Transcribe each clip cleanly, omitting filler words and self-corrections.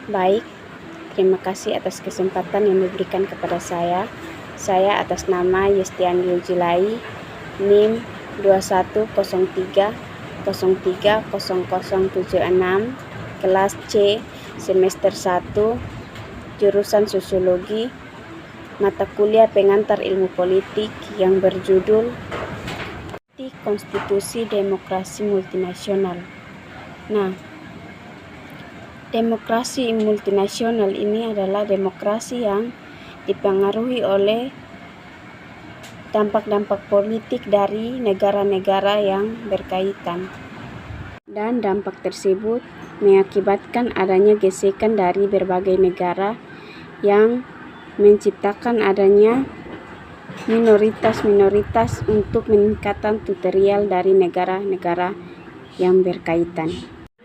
Baik, terima kasih atas kesempatan yang diberikan kepada saya. Saya atas nama Yestiani Yujilai, NIM 2103030076, kelas C, semester 1, jurusan Sosiologi, mata kuliah pengantar ilmu politik yang berjudul Konstitusi Demokrasi Multinasional. Nah, demokrasi multinasional ini adalah demokrasi yang dipengaruhi oleh dampak-dampak politik dari negara-negara yang berkaitan. Dan dampak tersebut mengakibatkan adanya gesekan dari berbagai negara yang menciptakan adanya minoritas-minoritas untuk meningkatkan tutorial dari negara-negara yang berkaitan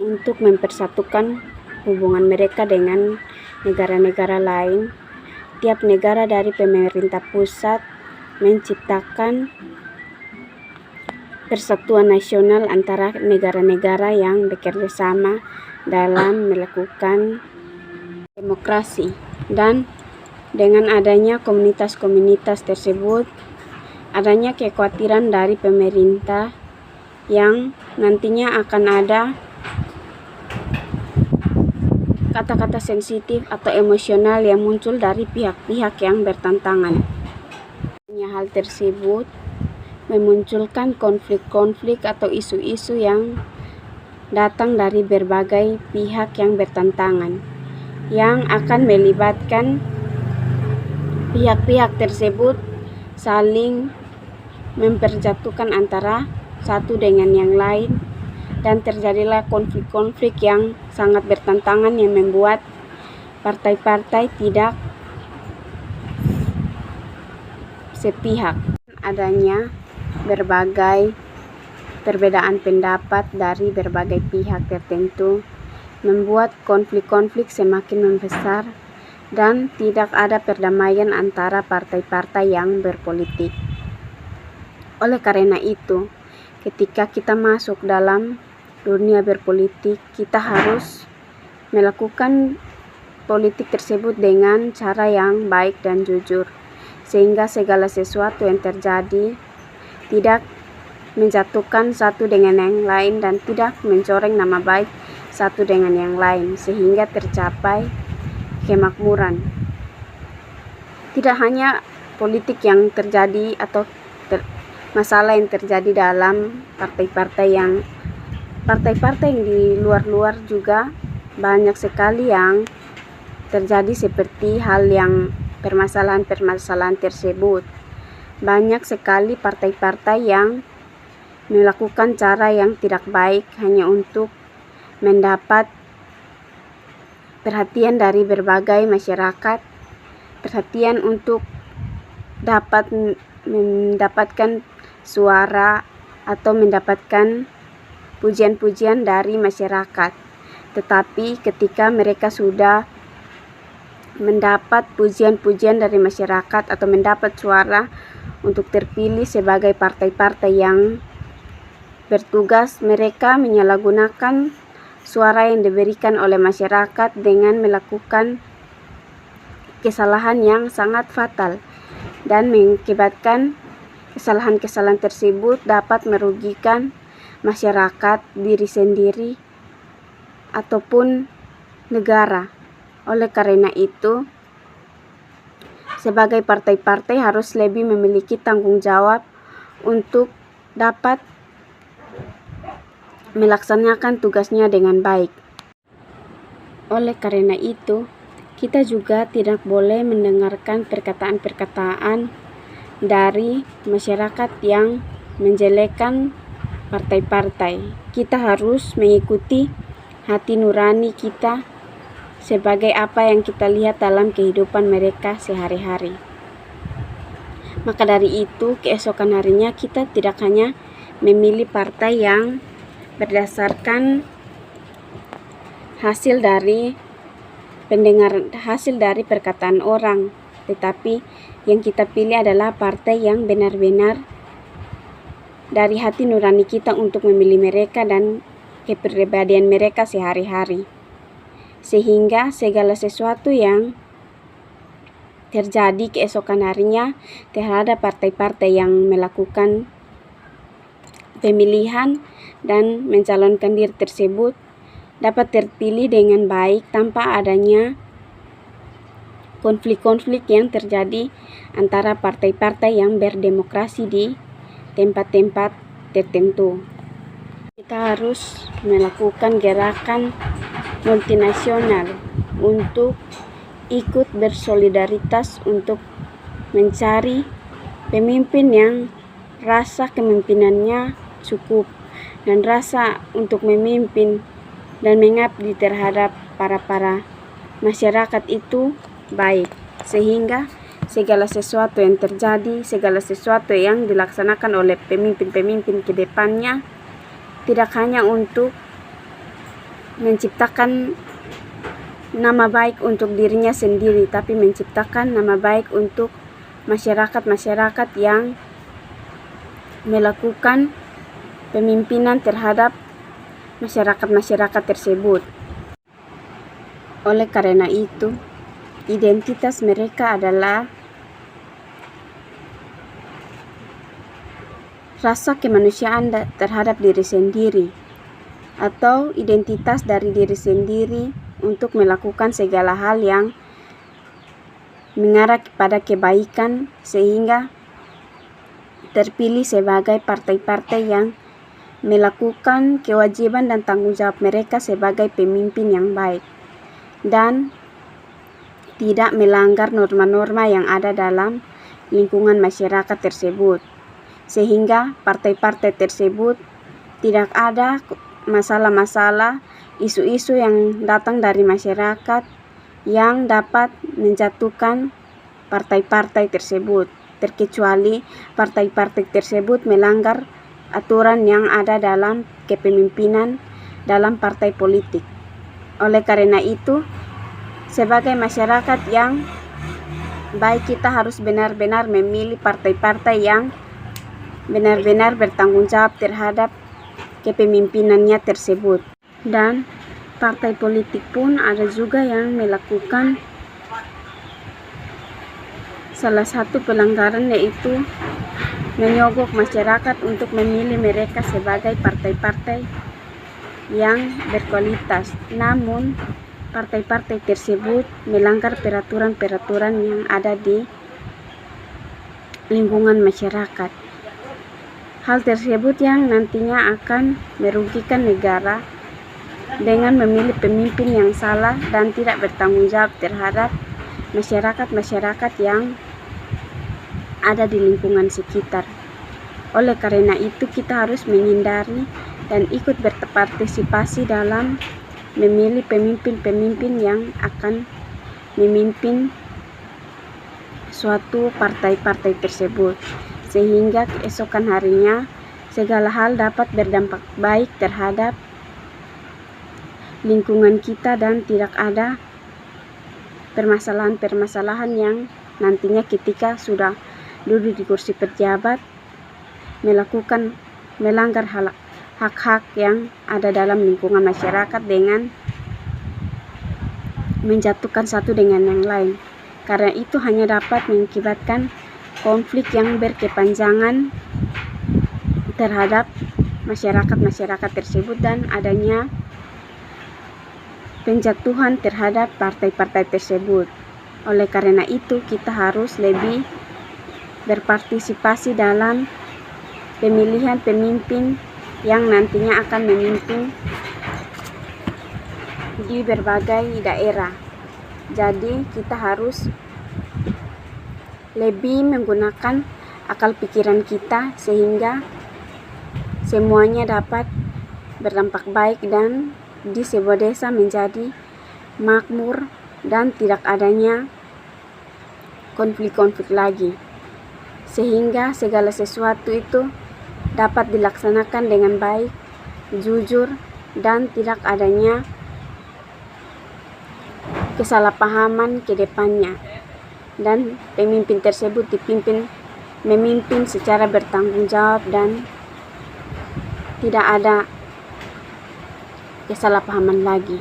untuk mempersatukan hubungan mereka dengan negara-negara lain. Tiap negara dari pemerintah pusat menciptakan persatuan nasional antara negara-negara yang bekerja sama dalam melakukan demokrasi. Dan dengan adanya komunitas-komunitas tersebut, adanya kekhawatiran dari pemerintah yang nantinya akan ada kata-kata sensitif atau emosional yang muncul dari pihak-pihak yang bertentangan. Hal tersebut memunculkan konflik-konflik atau isu-isu yang datang dari berbagai pihak yang bertentangan, yang akan melibatkan pihak-pihak tersebut saling memperjatuhkan antara satu dengan yang lain, dan terjadilah konflik-konflik yang sangat bertentangan yang membuat partai-partai tidak sepihak. Adanya berbagai perbedaan pendapat dari berbagai pihak tertentu membuat konflik-konflik semakin membesar dan tidak ada perdamaian antara partai-partai yang berpolitik. Oleh karena itu, ketika kita masuk dalam dunia berpolitik, kita harus melakukan politik tersebut dengan cara yang baik dan jujur, sehingga segala sesuatu yang terjadi tidak menjatuhkan satu dengan yang lain dan tidak mencoreng nama baik satu dengan yang lain, sehingga tercapai kemakmuran. Tidak hanya politik yang terjadi atau masalah yang terjadi dalam partai-partai yang di luar-luar juga banyak sekali yang terjadi seperti hal yang permasalahan-permasalahan tersebut. Banyak sekali partai-partai yang melakukan cara yang tidak baik hanya untuk mendapat perhatian dari berbagai masyarakat, perhatian untuk dapat mendapatkan suara atau mendapatkan pujian-pujian dari masyarakat. Tetapi ketika mereka sudah mendapat pujian-pujian dari masyarakat atau mendapat suara untuk terpilih sebagai partai-partai yang bertugas, mereka menyalahgunakan suara yang diberikan oleh masyarakat dengan melakukan kesalahan yang sangat fatal, dan mengakibatkan kesalahan-kesalahan tersebut dapat merugikan masyarakat, diri sendiri, ataupun negara. Oleh karena itu, sebagai partai-partai harus lebih memiliki tanggung jawab untuk dapat melaksanakan tugasnya dengan baik. Oleh karena itu, kita juga tidak boleh mendengarkan perkataan-perkataan dari masyarakat yang menjelekkan partai-partai. Kita harus mengikuti hati nurani kita sebagai apa yang kita lihat dalam kehidupan mereka sehari-hari. Maka dari itu, keesokan harinya kita tidak hanya memilih partai yang berdasarkan hasil dari perkataan orang, tetapi yang kita pilih adalah partai yang benar-benar dari hati nurani kita untuk memilih mereka dan kepribadian mereka sehari-hari. sehingga segala sesuatu yang terjadi keesokan harinya terhadap partai-partai yang melakukan pemilihan dan mencalonkan diri tersebut dapat terpilih dengan baik tanpa adanya konflik-konflik yang terjadi antara partai-partai yang berdemokrasi di tempat-tempat tertentu. Kita harus melakukan gerakan multinasional untuk ikut bersolidaritas untuk mencari pemimpin yang rasa kepemimpinannya cukup dan rasa untuk memimpin dan mengabdi terhadap para masyarakat itu baik, sehingga segala sesuatu yang terjadi, segala sesuatu yang dilaksanakan oleh pemimpin-pemimpin ke depannya tidak hanya untuk menciptakan nama baik untuk dirinya sendiri, tapi menciptakan nama baik untuk masyarakat-masyarakat yang melakukan pemimpinan terhadap masyarakat-masyarakat tersebut. Oleh karena itu, identitas mereka adalah rasa kemanusiaan terhadap diri sendiri, atau identitas dari diri sendiri untuk melakukan segala hal yang mengarah kepada kebaikan, sehingga terpilih sebagai partai-partai yang melakukan kewajiban dan tanggung jawab mereka sebagai pemimpin yang baik dan tidak melanggar norma-norma yang ada dalam lingkungan masyarakat tersebut, sehingga partai-partai tersebut tidak ada masalah-masalah, isu-isu yang datang dari masyarakat yang dapat menjatuhkan partai-partai tersebut, terkecuali partai-partai tersebut melanggar aturan yang ada dalam kepemimpinan dalam partai politik. Oleh karena itu, sebagai masyarakat yang baik, kita harus benar-benar memilih partai-partai yang benar-benar bertanggung jawab terhadap kepemimpinannya tersebut. Dan partai politik pun ada juga yang melakukan salah satu pelanggaran, yaitu menyogok masyarakat untuk memilih mereka sebagai partai-partai yang berkualitas. Namun partai-partai tersebut melanggar peraturan-peraturan yang ada di lingkungan masyarakat. Hal tersebut yang nantinya akan merugikan negara dengan memilih pemimpin yang salah dan tidak bertanggung jawab terhadap masyarakat-masyarakat yang ada di lingkungan sekitar. Oleh karena itu, kita harus menghindari dan ikut berpartisipasi dalam memilih pemimpin-pemimpin yang akan memimpin suatu partai-partai tersebut, sehingga keesokan harinya segala hal dapat berdampak baik terhadap lingkungan kita dan tidak ada permasalahan-permasalahan yang nantinya ketika sudah duduk di kursi pejabat melanggar hak-hak yang ada dalam lingkungan masyarakat dengan menjatuhkan satu dengan yang lain. Karena itu hanya dapat mengakibatkan konflik yang berkepanjangan terhadap masyarakat-masyarakat tersebut dan adanya penjatuhan terhadap partai-partai tersebut. Oleh karena itu, kita harus lebih berpartisipasi dalam pemilihan pemimpin yang nantinya akan memimpin di berbagai daerah. Jadi kita harus lebih menggunakan akal pikiran kita sehingga semuanya dapat berdampak baik dan di sebuah desa menjadi makmur dan tidak adanya konflik-konflik lagi, sehingga segala sesuatu itu dapat dilaksanakan dengan baik, jujur, dan tidak adanya kesalahpahaman ke depannya, dan pemimpin tersebut memimpin secara bertanggung jawab dan tidak ada kesalahpahaman lagi.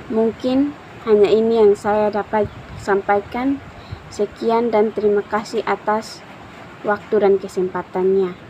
Mungkin hanya ini yang saya dapat sampaikan. Sekian dan terima kasih atas waktu dan kesempatannya.